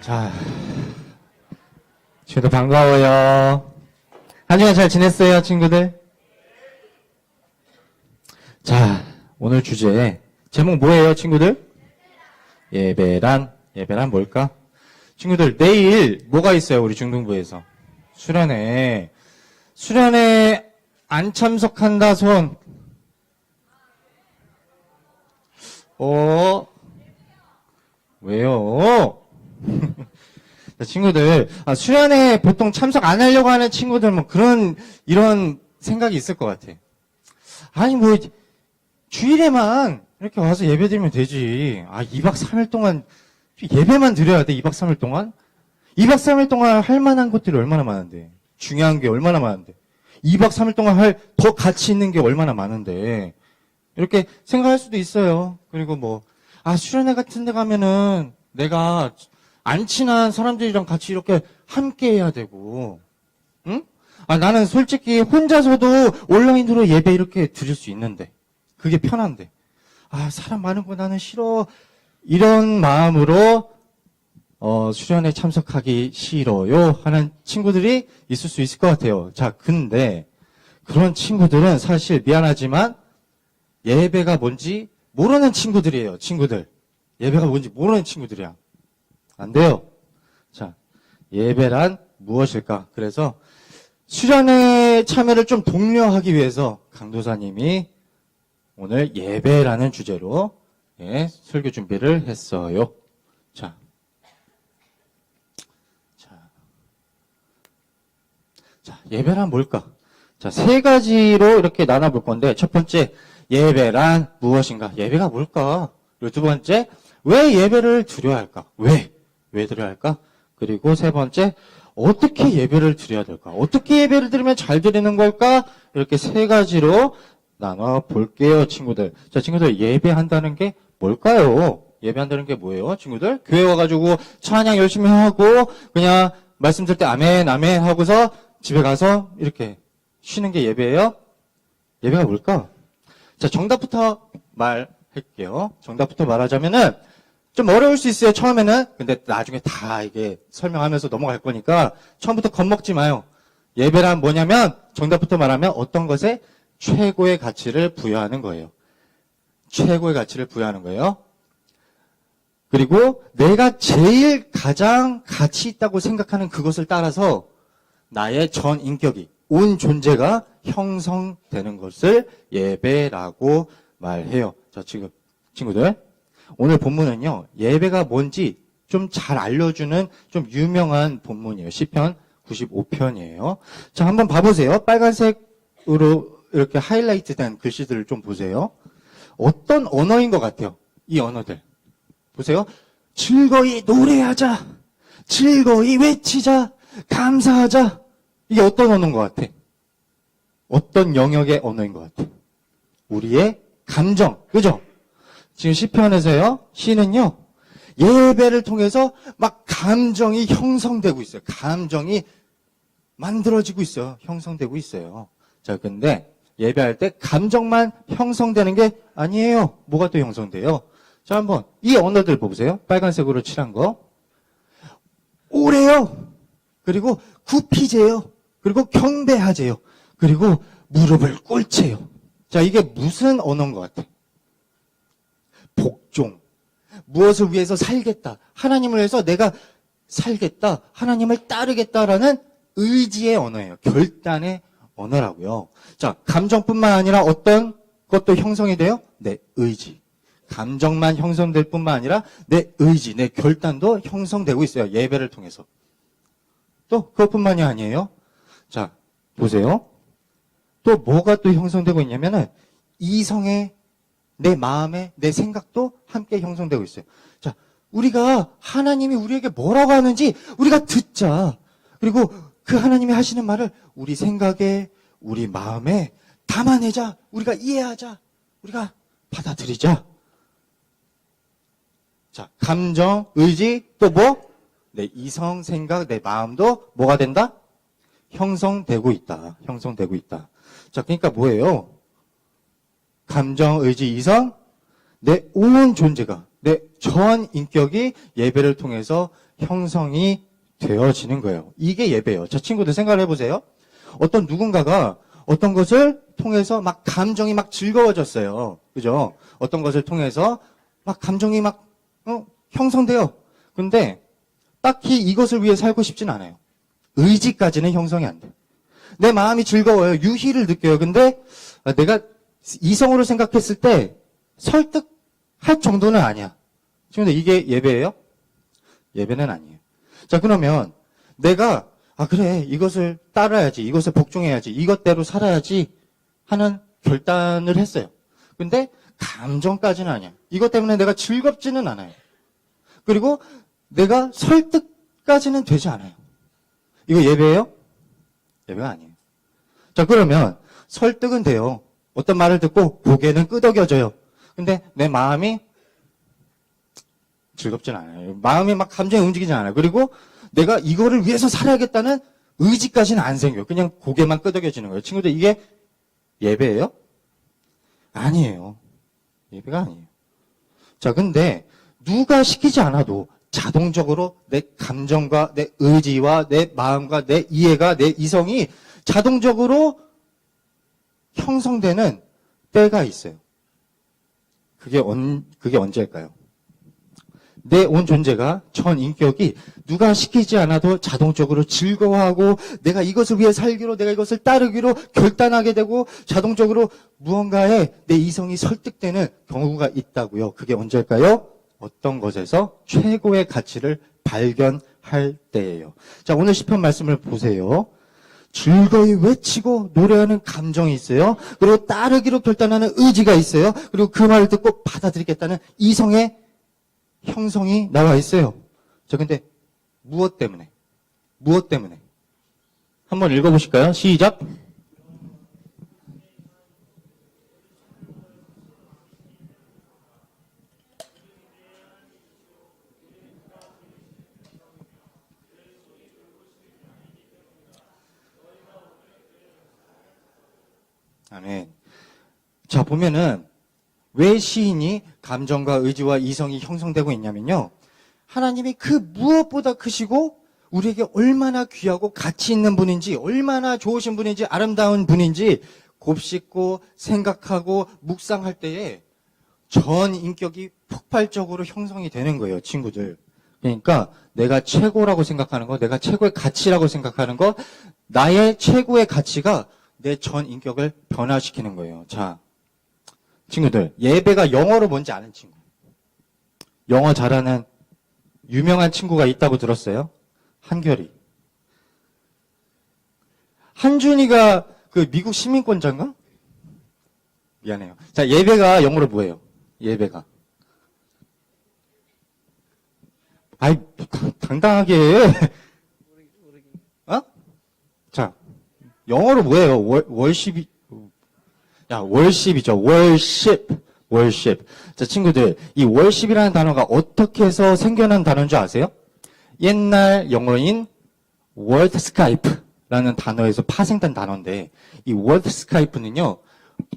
자, 친구들 반가워요. 한 주간 잘 지냈어요, 친구들? 자, 오늘 주제 제목 뭐예요, 친구들? 예배란 뭘까? 친구들, 내일 뭐가 있어요, 우리 중등부에서? 수련회 안 참석한다, 손. 왜요? 자, 친구들, 수련회 보통 참석 안 하려고 하는 친구들, 이런 생각이 있을 것 같아. 아니, 주일에만 이렇게 와서 예배 드리면 되지. 2박 3일 동안 예배만 드려야 돼, 2박 3일 동안? 2박 3일 동안 할 만한 것들이 얼마나 많은데. 중요한 게 얼마나 많은데. 2박 3일 동안 더 가치 있는 게 얼마나 많은데. 이렇게 생각할 수도 있어요. 그리고 수련회 같은 데 가면은 내가 안 친한 사람들이랑 같이 이렇게 함께 해야 되고, 응? 나는 솔직히 혼자서도 온라인으로 예배 이렇게 드릴 수 있는데, 그게 편한데, 사람 많은 거 나는 싫어. 이런 마음으로, 수련회 참석하기 싫어요. 하는 친구들이 있을 수 있을 것 같아요. 자, 근데, 그런 친구들은 사실 미안하지만, 예배가 뭔지 모르는 친구들이에요, 친구들. 예배가 뭔지 모르는 친구들이야. 안 돼요. 자, 예배란 무엇일까? 그래서 수련회 참여를 좀 독려하기 위해서 강도사님이 오늘 예배라는 주제로 설교 준비를 했어요. 자, 예배란 뭘까? 자, 세 가지로 이렇게 나눠볼 건데, 첫 번째, 예배란 무엇인가? 예배가 뭘까? 그리고 두 번째, 왜 예배를 드려야 할까? 왜 드려야 할까? 그리고 세 번째, 어떻게 예배를 드려야 될까? 어떻게 예배를 드리면 잘 드리는 걸까? 이렇게 세 가지로 나눠 볼게요, 친구들. 자, 친구들, 예배한다는 게 뭘까요? 예배한다는 게 뭐예요, 친구들? 교회 와가지고 찬양 열심히 하고, 그냥 말씀 들을 때 아멘, 아멘 하고서 집에 가서 이렇게 쉬는 게 예배예요? 예배가 뭘까? 자, 정답부터 말할게요. 정답부터 말하자면은, 좀 어려울 수 있어요, 처음에는. 근데 나중에 다 이게 설명하면서 넘어갈 거니까 처음부터 겁먹지 마요. 예배란 뭐냐면 정답부터 말하면 어떤 것에 최고의 가치를 부여하는 거예요. 최고의 가치를 부여하는 거예요. 그리고 내가 제일 가장 가치 있다고 생각하는 그것을 따라서 나의 전 인격이, 온 존재가 형성되는 것을 예배라고 말해요. 자, 지금 친구들. 오늘 본문은요, 예배가 뭔지 좀 잘 알려주는 좀 유명한 본문이에요. 시편 95편이에요. 자, 한번 봐보세요. 빨간색으로 이렇게 하이라이트 된 글씨들을 좀 보세요. 어떤 언어인 것 같아요? 이 언어들. 보세요. 즐거이 노래하자. 즐거이 외치자. 감사하자. 이게 어떤 언어인 것 같아? 어떤 영역의 언어인 것 같아? 우리의 감정. 그죠? 지금 시편에서요, 시는요, 예배를 통해서 막 감정이 형성되고 있어요. 감정이 만들어지고 있어요. 형성되고 있어요. 자, 근데 예배할 때 감정만 형성되는 게 아니에요. 뭐가 또 형성돼요? 자, 한번 이 언어들 보세요. 빨간색으로 칠한 거. 오래요. 그리고 굽히재요. 그리고 경배하재요. 그리고 무릎을 꿇재요. 자, 이게 무슨 언어인 것 같아? 복종. 무엇을 위해서 살겠다. 하나님을 위해서 내가 살겠다. 하나님을 따르겠다라는 의지의 언어예요. 결단의 언어라고요. 자, 감정뿐만 아니라 어떤 것도 형성이 돼요? 내 의지. 감정만 형성될 뿐만 아니라 내 의지, 내 결단도 형성되고 있어요. 예배를 통해서. 또 그것뿐만이 아니에요. 자, 보세요. 또 뭐가 또 형성되고 있냐면은 이성의 내 마음에 내 생각도 함께 형성되고 있어요. 자, 우리가 하나님이 우리에게 뭐라고 하는지 우리가 듣자. 그리고 그 하나님이 하시는 말을 우리 생각에 우리 마음에 담아내자. 우리가 이해하자. 우리가 받아들이자. 자, 감정, 의지, 또 뭐? 내 이성, 생각, 내 마음도 뭐가 된다? 형성되고 있다. 형성되고 있다. 자, 그러니까 뭐예요? 감정, 의지, 이성, 내 온 존재가, 내 전 인격이 예배를 통해서 형성이 되어지는 거예요. 이게 예배예요. 자, 친구들 생각을 해보세요. 어떤 누군가가 어떤 것을 통해서 막 감정이 막 즐거워졌어요. 그죠? 어떤 것을 통해서 막 감정이 막 형성돼요. 근데 딱히 이것을 위해 살고 싶진 않아요. 의지까지는 형성이 안 돼. 내 마음이 즐거워요. 유희를 느껴요. 근데 내가 이성으로 생각했을 때 설득할 정도는 아니야. 지금 이게 예배예요? 예배는 아니에요. 자, 그러면 내가 그래, 이것을 따라야지, 이것을 복종해야지, 이것대로 살아야지 하는 결단을 했어요. 근데 감정까지는 아니야. 이것 때문에 내가 즐겁지는 않아요. 그리고 내가 설득까지는 되지 않아요. 이거 예배예요? 예배가 아니에요. 자, 그러면 설득은 돼요. 어떤 말을 듣고 고개는 끄덕여져요. 근데 내 마음이 즐겁진 않아요. 마음이 막 감정이 움직이지 않아요. 그리고 내가 이거를 위해서 살아야겠다는 의지까지는 안 생겨요. 그냥 고개만 끄덕여지는 거예요. 친구들, 이게 예배예요? 아니에요. 예배가 아니에요. 자, 근데 누가 시키지 않아도 자동적으로 내 감정과 내 의지와 내 마음과 내 이해가, 내 이성이 자동적으로 형성되는 때가 있어요. 그게 언제일까요? 내 온 존재가, 전 인격이 누가 시키지 않아도 자동적으로 즐거워하고 내가 이것을 위해 살기로, 내가 이것을 따르기로 결단하게 되고 자동적으로 무언가에 내 이성이 설득되는 경우가 있다고요. 그게 언제일까요? 어떤 것에서 최고의 가치를 발견할 때예요. 자, 오늘 시편 말씀을 보세요. 즐거이 외치고 노래하는 감정이 있어요. 그리고 따르기로 결단하는 의지가 있어요. 그리고 그 말을 듣고 받아들이겠다는 이성의 형성이 나와 있어요. 자, 근데 무엇 때문에? 무엇 때문에? 한번 읽어보실까요? 시작. 아멘. 자, 보면은 왜 시인이 감정과 의지와 이성이 형성되고 있냐면요. 하나님이 그 무엇보다 크시고 우리에게 얼마나 귀하고 가치 있는 분인지, 얼마나 좋으신 분인지, 아름다운 분인지 곱씹고 생각하고 묵상할 때에 전 인격이 폭발적으로 형성이 되는 거예요, 친구들. 그러니까 내가 최고라고 생각하는 거, 내가 최고의 가치라고 생각하는 거, 나의 최고의 가치가 내 전 인격을 변화시키는 거예요. 자, 친구들, 예배가 영어로 뭔지 아는 친구. 영어 잘하는 유명한 친구가 있다고 들었어요. 한결이. 한준이가 그 미국 시민권자인가? 미안해요. 자, 예배가 영어로 뭐예요? 예배가. 아이, 당당하게 해. 어? 자, 영어로 뭐예요? 월십이, 월십이죠. 월십. 자, 친구들, 이 월십이라는 단어가 어떻게 해서 생겨난 단어인 줄 아세요? 옛날 영어인 월드 스카이프라는 단어에서 파생된 단어인데, 이 월드 스카이프는요,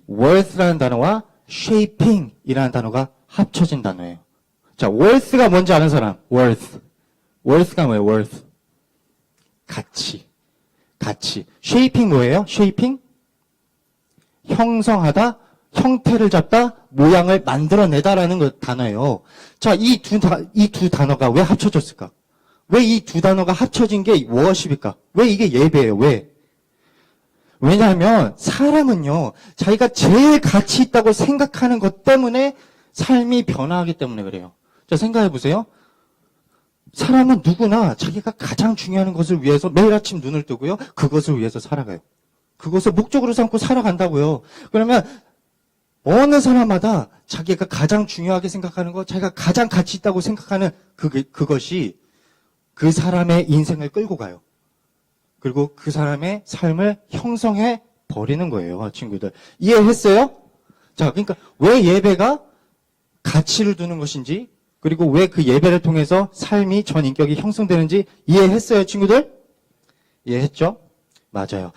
worth라는 단어와 shaping이라는 단어가 합쳐진 단어예요. 자, worth가 뭔지 아는 사람? worth가 뭐예요? worth. 가치. shaping 뭐예요? shaping? 형성하다, 형태를 잡다, 모양을 만들어내다라는 그 단어예요. 자, 이 두 단어가 왜 합쳐졌을까? 왜 이 두 단어가 합쳐진 게 무엇입니까? 왜 이게 예배예요? 왜? 왜냐하면 사람은요, 자기가 제일 가치 있다고 생각하는 것 때문에 삶이 변화하기 때문에 그래요. 자, 생각해 보세요. 사람은 누구나 자기가 가장 중요한 것을 위해서 매일 아침 눈을 뜨고요, 그것을 위해서 살아가요. 그것을 목적으로 삼고 살아간다고요. 그러면 어느 사람마다 자기가 가장 중요하게 생각하는 것, 자기가 가장 가치 있다고 생각하는 그것이 그 사람의 인생을 끌고 가요. 그리고 그 사람의 삶을 형성해 버리는 거예요, 친구들. 이해했어요? 자, 그러니까 왜 예배가 가치를 두는 것인지, 그리고 왜 그 예배를 통해서 삶이 전 인격이 형성되는지 이해했어요, 친구들? 이해했죠? 맞아요.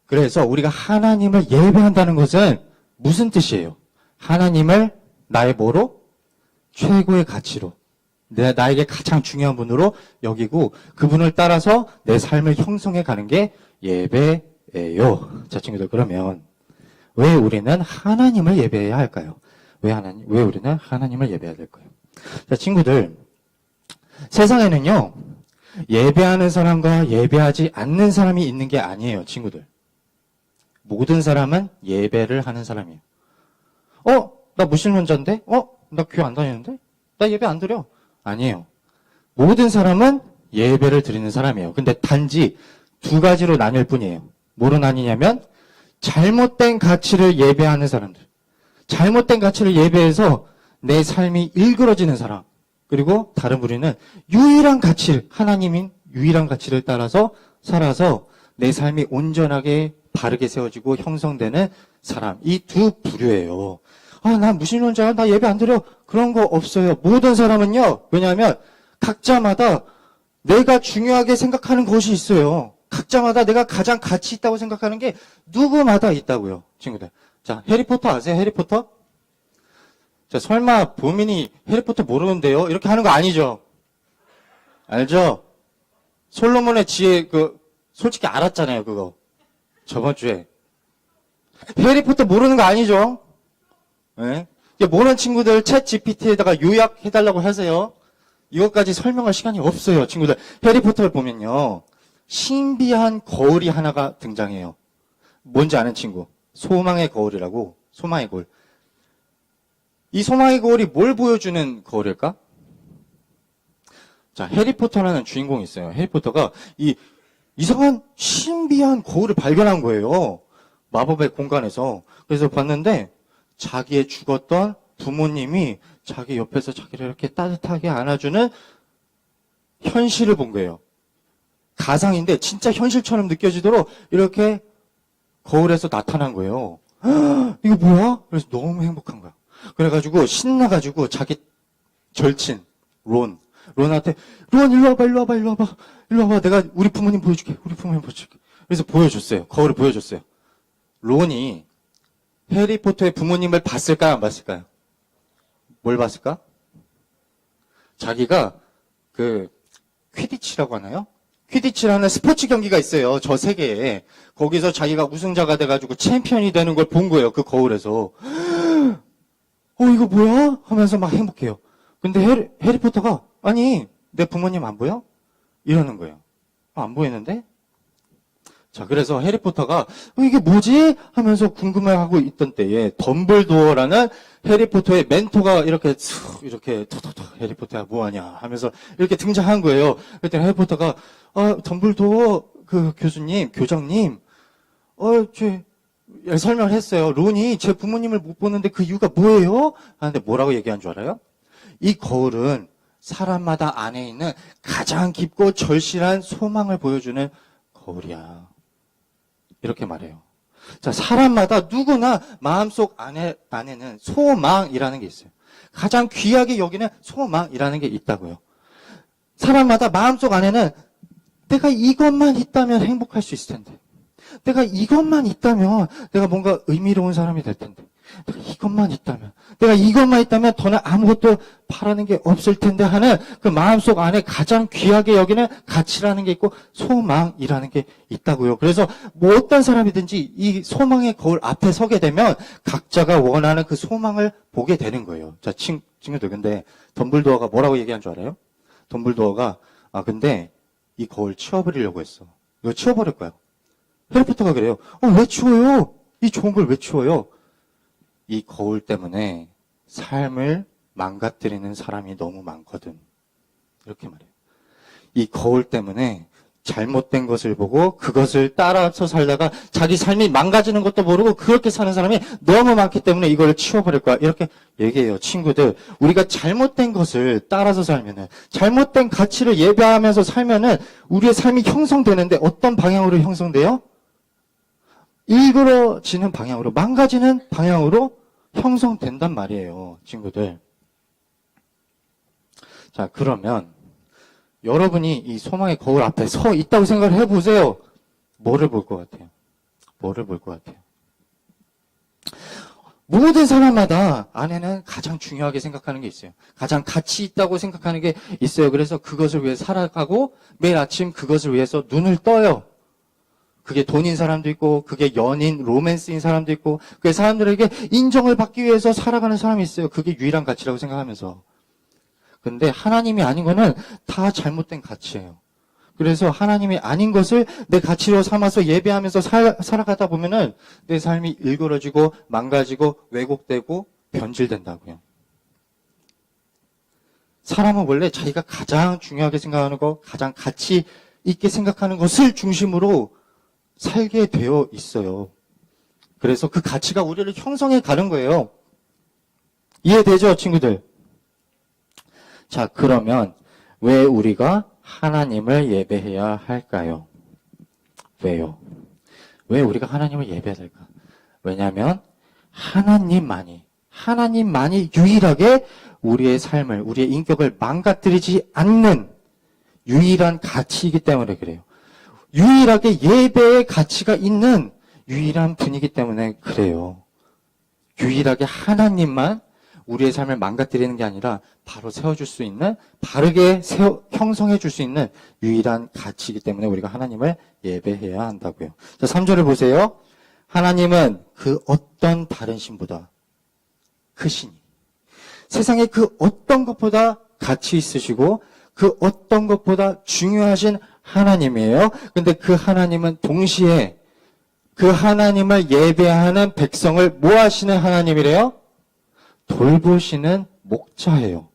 그래서 우리가 하나님을 예배한다는 것은 무슨 뜻이에요? 하나님을 나의 뭐로? 최고의 가치로, 나에게 가장 중요한 분으로 여기고 그분을 따라서 내 삶을 형성해 가는 게 예배예요. 자, 친구들, 그러면 왜 우리는 하나님을 예배해야 할까요? 왜 우리는 하나님을 예배해야 될까요? 자, 친구들, 세상에는요, 예배하는 사람과 예배하지 않는 사람이 있는 게 아니에요, 친구들. 모든 사람은 예배를 하는 사람이에요. 나 무신론자인데? 나 교회 안 다니는데? 나 예배 안 드려. 아니에요. 모든 사람은 예배를 드리는 사람이에요. 근데 단지 두 가지로 나뉠 뿐이에요. 뭐로 나뉘냐면 잘못된 가치를 예배하는 사람들. 잘못된 가치를 예배해서 내 삶이 일그러지는 사람. 그리고 다른 부류는 유일한 가치를, 하나님인 유일한 가치를 따라서 살아서 내 삶이 온전하게 바르게 세워지고 형성되는 사람. 이 두 부류예요. 난 무신론자야. 나 예배 안 드려. 그런 거 없어요. 모든 사람은요. 왜냐하면 각자마다 내가 중요하게 생각하는 것이 있어요. 각자마다 내가 가장 가치 있다고 생각하는 게 누구마다 있다고요. 친구들. 자, 해리포터 아세요? 해리포터? 자, 설마 보민이 해리포터 모르는데요? 이렇게 하는 거 아니죠? 알죠? 솔로몬의 지혜, 솔직히 알았잖아요, 그거. 저번 주에. 해리포터 모르는 거 아니죠? 네? 모르는 친구들 챗 GPT에다가 요약해달라고 하세요. 이것까지 설명할 시간이 없어요, 친구들. 해리포터를 보면요. 신비한 거울이 하나가 등장해요. 뭔지 아는 친구. 소망의 거울이라고. 소망의 거울. 이 소망의 거울이 뭘 보여주는 거울일까? 자, 해리포터라는 주인공이 있어요. 해리포터가 이 이상한 신비한 거울을 발견한 거예요. 마법의 공간에서. 그래서 봤는데 자기의 죽었던 부모님이 자기 옆에서 자기를 이렇게 따뜻하게 안아주는 현실을 본 거예요. 가상인데 진짜 현실처럼 느껴지도록 이렇게 거울에서 나타난 거예요. 이거 뭐야? 그래서 너무 행복한 거야. 그래가지고 신나가지고 자기 절친 론한테 론 일로 와봐. 내가 우리 부모님 보여줄게. 그래서 보여줬어요. 거울을 보여줬어요. 론이 해리포터의 부모님을 봤을까요? 안 봤을까요? 뭘 봤을까? 자기가 퀴디치라고 하나요? 퀴디치라는 스포츠 경기가 있어요. 저 세계에. 거기서 자기가 우승자가 돼가지고 챔피언이 되는 걸 본 거예요. 그 거울에서. 이거 뭐야? 하면서 막 행복해요. 근데 해리포터가 아니 내 부모님 안 보여? 이러는 거예요. 안 보이는데? 자, 그래서 해리포터가 이게 뭐지? 하면서 궁금해하고 있던 때에 덤블도어라는 해리포터의 멘토가 이렇게 토토토 해리포터야 뭐하냐 하면서 이렇게 등장한 거예요. 그랬더니 해리포터가 덤블도어 교장님 설명을 했어요. 론이 제 부모님을 못 보는데 그 이유가 뭐예요? 하는데 뭐라고 얘기한 줄 알아요? 이 거울은 사람마다 안에 있는 가장 깊고 절실한 소망을 보여주는 거울이야. 이렇게 말해요. 자, 사람마다 누구나 마음속 안에는 소망이라는 게 있어요. 가장 귀하게 여기는 소망이라는 게 있다고요. 사람마다 마음속 안에는 내가 이것만 있다면 행복할 수 있을 텐데. 내가 이것만 있다면 내가 뭔가 의미로운 사람이 될 텐데. 내가 이것만 있다면 더는 아무것도 바라는 게 없을 텐데 하는 그 마음속 안에 가장 귀하게 여기는 가치라는 게 있고 소망이라는 게 있다고요. 그래서 뭐 어떤 사람이든지 이 소망의 거울 앞에 서게 되면 각자가 원하는 그 소망을 보게 되는 거예요. 자, 친구들, 근데 덤블도어가 뭐라고 얘기한 줄 알아요? 덤블도어가 근데 이 거울 치워버리려고 했어. 이거 치워버릴 거야. 해리포터가 그래요. 왜 치워요? 이 좋은 걸 왜 치워요? 이 거울 때문에 삶을 망가뜨리는 사람이 너무 많거든. 이렇게 말해요. 이 거울 때문에 잘못된 것을 보고 그것을 따라서 살다가 자기 삶이 망가지는 것도 모르고 그렇게 사는 사람이 너무 많기 때문에 이걸 치워버릴 거야. 이렇게 얘기해요. 친구들, 우리가 잘못된 것을 따라서 살면은, 잘못된 가치를 예배하면서 살면은 우리의 삶이 형성되는데 어떤 방향으로 형성돼요? 일그러지는 방향으로, 망가지는 방향으로 형성된단 말이에요, 친구들. 자, 그러면 여러분이 이 소망의 거울 앞에 서 있다고 생각을 해보세요. 뭐를 볼 것 같아요? 모든 사람마다 안에는 가장 중요하게 생각하는 게 있어요. 가장 가치 있다고 생각하는 게 있어요. 그래서 그것을 위해 살아가고 매일 아침 그것을 위해서 눈을 떠요. 그게 돈인 사람도 있고, 그게 연인, 로맨스인 사람도 있고, 그게 사람들에게 인정을 받기 위해서 살아가는 사람이 있어요. 그게 유일한 가치라고 생각하면서. 근데 하나님이 아닌 거는 다 잘못된 가치예요. 그래서 하나님이 아닌 것을 내 가치로 삼아서 예배하면서 살아가다 보면은 내 삶이 일그러지고 망가지고 왜곡되고 변질된다고요. 사람은 원래 자기가 가장 중요하게 생각하는 것, 가장 가치 있게 생각하는 것을 중심으로 살게 되어 있어요. 그래서 그 가치가 우리를 형성해 가는 거예요. 이해되죠, 친구들? 자, 그러면 왜 우리가 하나님을 예배해야 할까요? 왜요? 왜 우리가 하나님을 예배해야 할까? 왜냐하면 하나님만이 유일하게 우리의 삶을, 우리의 인격을 망가뜨리지 않는 유일한 가치이기 때문에 그래요. 유일하게 예배의 가치가 있는 유일한 분이기 때문에 그래요. 유일하게 하나님만 우리의 삶을 망가뜨리는 게 아니라 바로 세워줄 수 있는, 바르게 형성해 줄 수 있는 유일한 가치이기 때문에 우리가 하나님을 예배해야 한다고요. 자, 3절을 보세요. 하나님은 그 어떤 다른 신보다 크시니 세상에 그 어떤 것보다 가치 있으시고 그 어떤 것보다 중요하신 하나님이에요. 근데 그 하나님은 동시에 그 하나님을 예배하는 백성을 뭐 하시는 하나님이래요? 돌보시는 목자예요.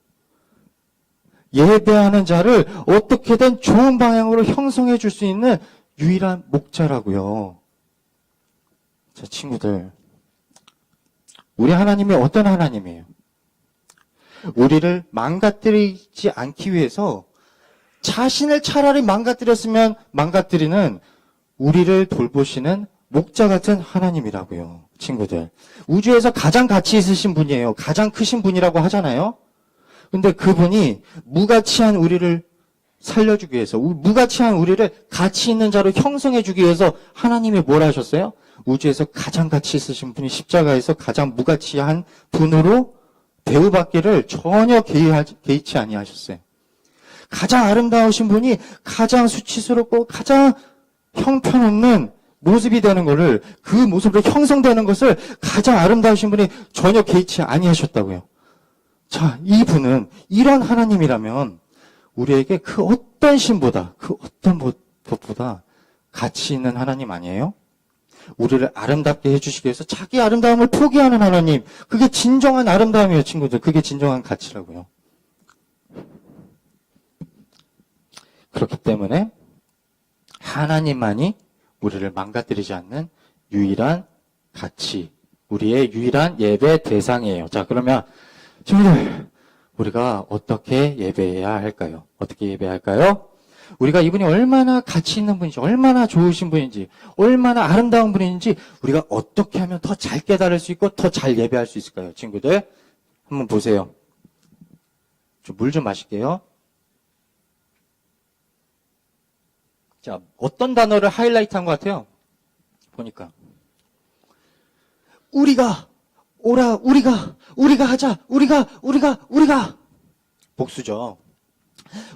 예배하는 자를 어떻게든 좋은 방향으로 형성해 줄 수 있는 유일한 목자라고요. 자, 친구들. 우리 하나님이 어떤 하나님이에요? 우리를 망가뜨리지 않기 위해서 자신을 차라리 망가뜨렸으면 망가뜨리는 우리를 돌보시는 목자 같은 하나님이라고요. 친구들. 우주에서 가장 가치 있으신 분이에요. 가장 크신 분이라고 하잖아요. 근데 그분이 무가치한 우리를 살려주기 위해서, 무가치한 우리를 가치 있는 자로 형성해주기 위해서 하나님이 뭘 하셨어요? 우주에서 가장 가치 있으신 분이 십자가에서 가장 무가치한 분으로 대우받기를 전혀 개의치 아니하셨어요. 가장 아름다우신 분이 가장 수치스럽고 가장 형편없는 모습이 되는 것을, 그 모습으로 형성되는 것을 가장 아름다우신 분이 전혀 개의치 아니하셨다고요. 자, 이분은 이런 하나님이라면 우리에게 그 어떤 신보다, 그 어떤 것보다 가치 있는 하나님 아니에요? 우리를 아름답게 해주시기 위해서 자기 아름다움을 포기하는 하나님, 그게 진정한 아름다움이에요, 친구들. 그게 진정한 가치라고요. 그렇기 때문에 하나님만이 우리를 망가뜨리지 않는 유일한 가치, 우리의 유일한 예배 대상이에요. 자, 그러면 친구들, 우리가 어떻게 예배해야 할까요? 어떻게 예배할까요? 우리가 이분이 얼마나 가치 있는 분인지, 얼마나 좋으신 분인지, 얼마나 아름다운 분인지 우리가 어떻게 하면 더 잘 깨달을 수 있고 더 잘 예배할 수 있을까요? 친구들, 한번 보세요. 물 좀 마실게요. 자, 어떤 단어를 하이라이트한 것 같아요? 보니까 우리가 오라, 우리가 하자, 우리가 복수죠.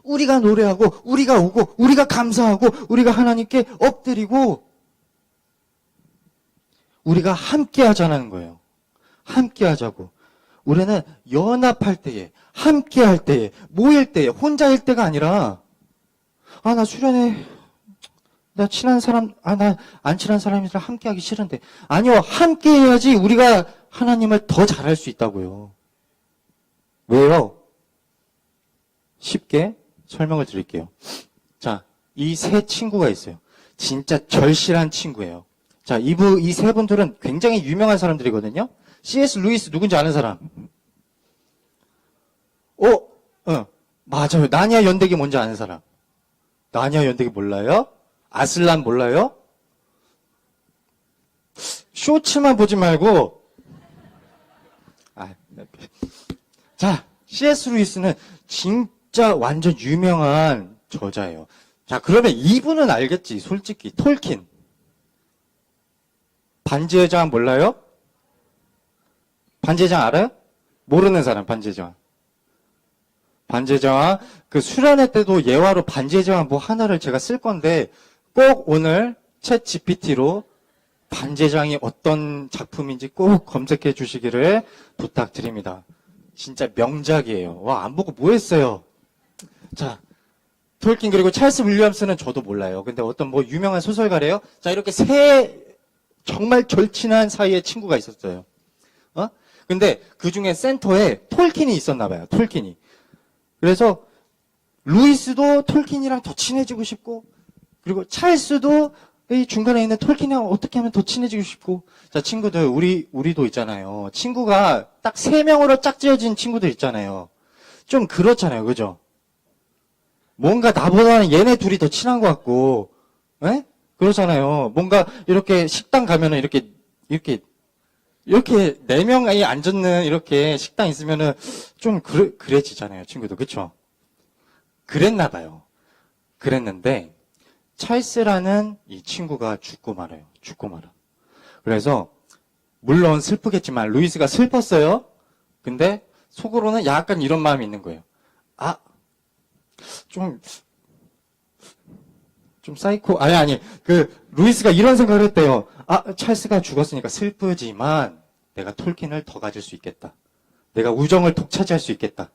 우리가 노래하고, 우리가 오고, 우리가 감사하고, 우리가 하나님께 엎드리고, 우리가 함께 하자는 거예요. 함께 하자고. 우리는 연합할 때에, 함께 할 때에, 모일 때에, 혼자일 때가 아니라, 나 수련회, 나 친한 사람, 나 안 친한 사람이랑 함께 하기 싫은데. 아니요, 함께 해야지 우리가 하나님을 더 잘할 수 있다고요. 왜요? 쉽게 설명을 드릴게요. 자, 이 세 친구가 있어요. 진짜 절실한 친구예요. 자, 이 세 분들은 굉장히 유명한 사람들이거든요. C.S. 루이스 누군지 아는 사람? 맞아요. 나니아 연대기 뭔지 아는 사람? 나니아 연대기 몰라요? 아슬란 몰라요? 쇼츠만 보지 말고, 자, C.S. 루이스는 진짜 완전 유명한 저자예요. 자, 그러면 이분은 알겠지, 솔직히. 톨킨. 반지의 제왕 몰라요? 반제장 알아요? 모르는 사람, 반제장. 반제장, 그 수련회 때도 예화로 반제장 뭐 하나를 제가 쓸 건데, 꼭 오늘 챗 GPT로 반제장이 어떤 작품인지 꼭 검색해 주시기를 부탁드립니다. 진짜 명작이에요. 와, 안 보고 뭐 했어요? 자, 톨킨 그리고 찰스 윌리엄스는 저도 몰라요. 근데 어떤 뭐 유명한 소설가래요. 자, 이렇게 정말 절친한 사이의 친구가 있었어요. 근데 그 중에 센터에 톨킨이 있었나 봐요. 톨킨이. 그래서 루이스도 톨킨이랑 더 친해지고 싶고, 그리고 찰스도 이 중간에 있는 톨킨이랑 어떻게 하면 더 친해지고 싶고. 자, 친구들, 우리도 있잖아요. 친구가 딱 3명으로 짝지어진 친구들 있잖아요. 좀 그렇잖아요. 그죠? 뭔가 나보다는 얘네 둘이 더 친한 것 같고, 에? 그렇잖아요. 뭔가 이렇게 식당 가면은 이렇게 4명이 앉는 이렇게 식당 있으면은 좀 그래지잖아요. 친구도. 그쵸? 그랬나 봐요. 그랬는데, 찰스라는 이 친구가 죽고 말아요. 죽고 말아. 그래서, 물론 슬프겠지만, 루이스가 슬펐어요. 근데, 속으로는 약간 이런 마음이 있는 거예요. 아, 좀 사이코, 루이스가 이런 생각을 했대요. 아, 찰스가 죽었으니까 슬프지만, 내가 톨킨을 더 가질 수 있겠다. 내가 우정을 독차지할 수 있겠다.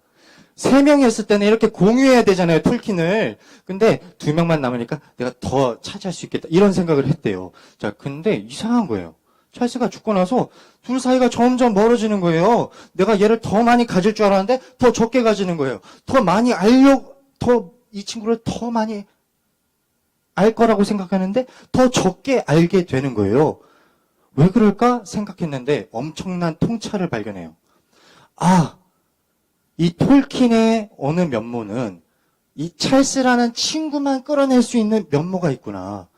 3명이었을 때는 이렇게 공유해야 되잖아요, 톨킨을. 근데 2명만 남으니까 내가 더 차지할 수 있겠다. 이런 생각을 했대요. 자, 근데 이상한 거예요. 찰스가 죽고 나서 둘 사이가 점점 멀어지는 거예요. 내가 얘를 더 많이 가질 줄 알았는데 더 적게 가지는 거예요. 이 친구를 더 많이 알 거라고 생각하는데 더 적게 알게 되는 거예요. 왜 그럴까 생각했는데 엄청난 통찰을 발견해요. 아, 이 톨킨의 어느 면모는 이 찰스라는 친구만 끌어낼 수 있는 면모가 있구나.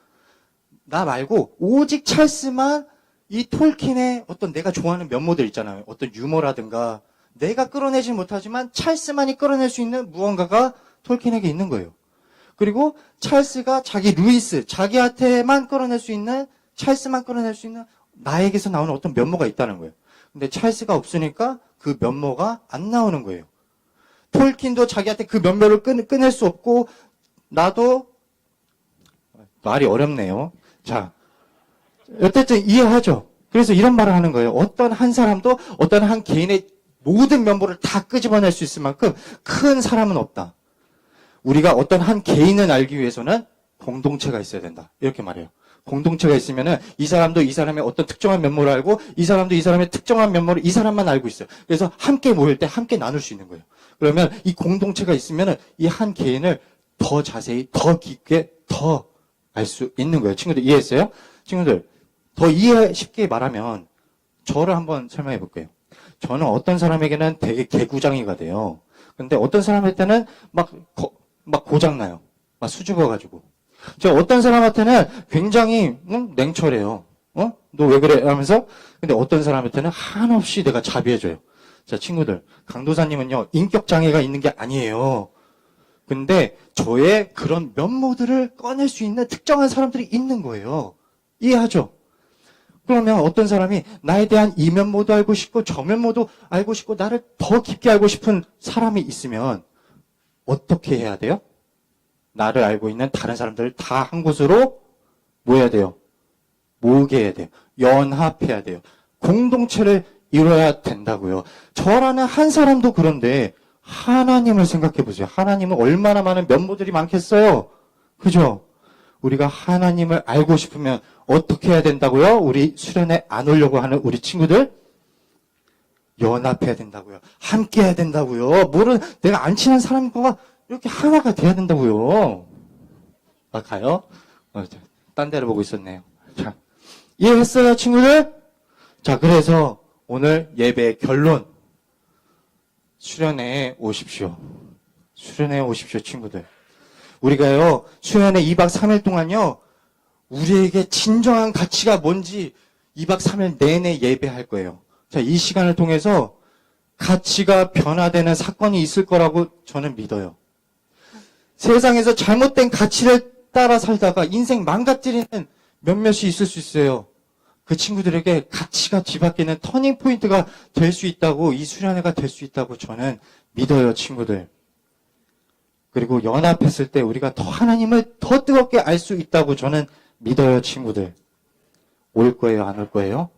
나 말고 오직 찰스만 이 톨킨의 어떤 내가 좋아하는 면모들 있잖아요. 어떤 유머라든가 내가 끌어내지 못하지만 찰스만이 끌어낼 수 있는 무언가가 톨킨에게 있는 거예요. 그리고 찰스가 자기한테만 끌어낼 수 있는, 찰스만 끌어낼 수 있는 나에게서 나오는 어떤 면모가 있다는 거예요. 근데 찰스가 없으니까 그 면모가 안 나오는 거예요. 톨킨도 자기한테 그 면모를 꺼낼 수 없고, 나도, 말이 어렵네요. 자, 어쨌든 이해하죠? 그래서 이런 말을 하는 거예요. 어떤 한 사람도 어떤 한 개인의 모든 면모를 다 끄집어낼 수 있을 만큼 큰 사람은 없다. 우리가 어떤 한 개인을 알기 위해서는 공동체가 있어야 된다. 이렇게 말해요. 공동체가 있으면은 이 사람도 이 사람의 어떤 특정한 면모를 알고 이 사람도 이 사람의 특정한 면모를 이 사람만 알고 있어요. 그래서 함께 모일 때 함께 나눌 수 있는 거예요. 그러면 이 공동체가 있으면은 이 한 개인을 더 자세히, 더 깊게, 더 알 수 있는 거예요. 친구들 이해했어요? 친구들, 더 이해 쉽게 말하면 저를 한번 설명해 볼게요. 저는 어떤 사람에게는 되게 개구장이가 돼요. 근데 어떤 사람한테는 막 고장나요. 막 수줍어가지고. 저 어떤 사람한테는 굉장히 냉철해요. 너 왜 그래? 하면서. 근데 어떤 사람한테는 한없이 내가 자비해줘요. 자, 친구들, 강도사님은요, 인격장애가 있는 게 아니에요. 근데 저의 그런 면모들을 꺼낼 수 있는 특정한 사람들이 있는 거예요. 이해하죠? 그러면 어떤 사람이 나에 대한 이 면모도 알고 싶고 저 면모도 알고 싶고 나를 더 깊게 알고 싶은 사람이 있으면 어떻게 해야 돼요? 나를 알고 있는 다른 사람들을 다 한 곳으로 뭐 해야 돼요? 모으게 해야 돼요. 연합해야 돼요. 공동체를 이뤄야 된다고요. 저라는 한 사람도 그런데 하나님을 생각해 보세요. 하나님은 얼마나 많은 면모들이 많겠어요? 그죠? 우리가 하나님을 알고 싶으면 어떻게 해야 된다고요? 우리 수련회 안 오려고 하는 우리 친구들? 연합해야 된다고요. 함께 해야 된다고요. 내가 안 친한 사람과 이렇게 하나가 돼야 된다고요. 아, 가요? 딴 데를 보고 있었네요. 자, 이해했어요, 친구들? 자, 그래서 오늘 예배의 결론. 수련회에 오십시오. 수련회에 오십시오, 친구들. 우리가요, 수련회 2박 3일 동안요, 우리에게 진정한 가치가 뭔지 2박 3일 내내 예배할 거예요. 자, 이 시간을 통해서 가치가 변화되는 사건이 있을 거라고 저는 믿어요. 세상에서 잘못된 가치를 따라 살다가 인생 망가뜨리는 몇몇이 있을 수 있어요. 그 친구들에게 가치가 뒤바뀌는 터닝 포인트가 될 수 있다고, 이 수련회가 될 수 있다고 저는 믿어요, 친구들. 그리고 연합했을 때 우리가 더 하나님을 더 뜨겁게 알 수 있다고 저는 믿어요, 친구들. 올 거예요, 안 올 거예요?